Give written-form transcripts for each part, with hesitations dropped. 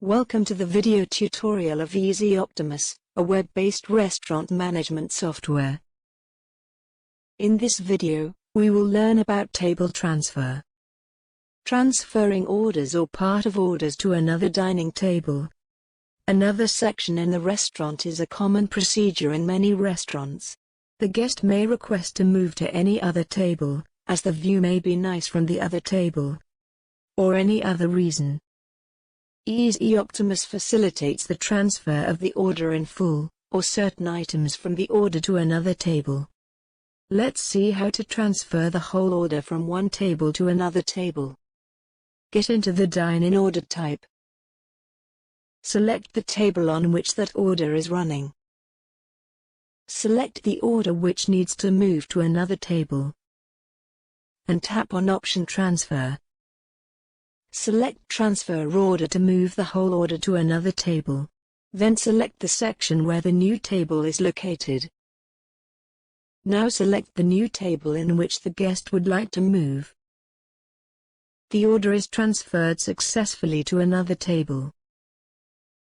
Welcome to the video tutorial of eZee Optimus, a web-based restaurant management software. In this video, we will learn about table transfer. Transferring orders or part of orders to another dining table. Another section in the restaurant is a common procedure in many restaurants. The guest may request to move to any other table, as the view may be nice from the other table, or any other reason. eZee Optimus facilitates the transfer of the order in full, or certain items from the order to another table. Let's see how to transfer the whole order from one table to another table. Get into the dine-in order type. Select the table on which that order is running. Select the order which needs to move to another table, and tap on Option Transfer. Select Transfer Order to move the whole order to another table. Then select the section where the new table is located. Now select the new table in which the guest would like to move. The order is transferred successfully to another table.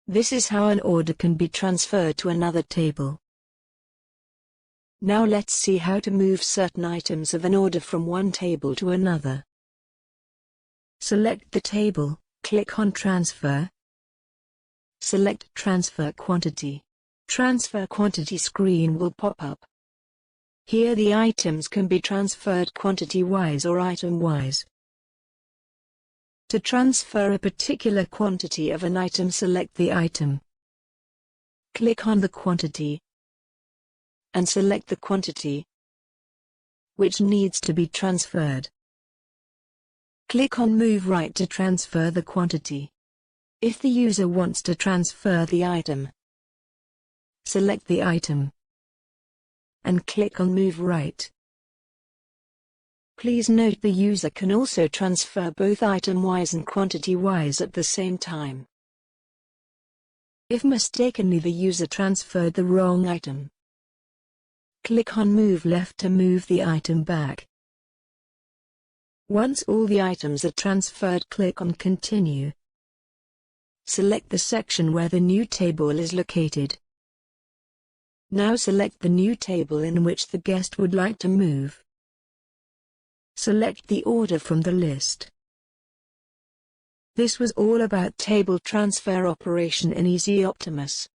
This is how an order can be transferred to another table. Now let's see how to move certain items of an order from one table to another. Select the table, click on Transfer. Select Transfer Quantity. Transfer Quantity screen will pop up. Here the items can be transferred quantity-wise or item-wise. To transfer a particular quantity of an item, select the item. Click on the quantity and select the quantity which needs to be transferred. Click on Move Right to transfer the quantity. If the user wants to transfer the item, select the item and click on Move Right. Please note the user can also transfer both item-wise and quantity-wise at the same time. If mistakenly the user transferred the wrong item, click on Move Left to move the item back. Once all the items are transferred, click on Continue. Select the section where the new table is located. Now select the new table in which the guest would like to move. Select the order from the list. This was all about table transfer operation in eZee Optimus.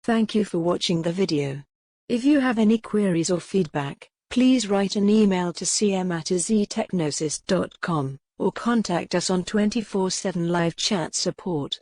Thank you for watching the video. If you have any queries or feedback, please write an email to cm@ezeetechnosys.com, or contact us on 24/7 live chat support.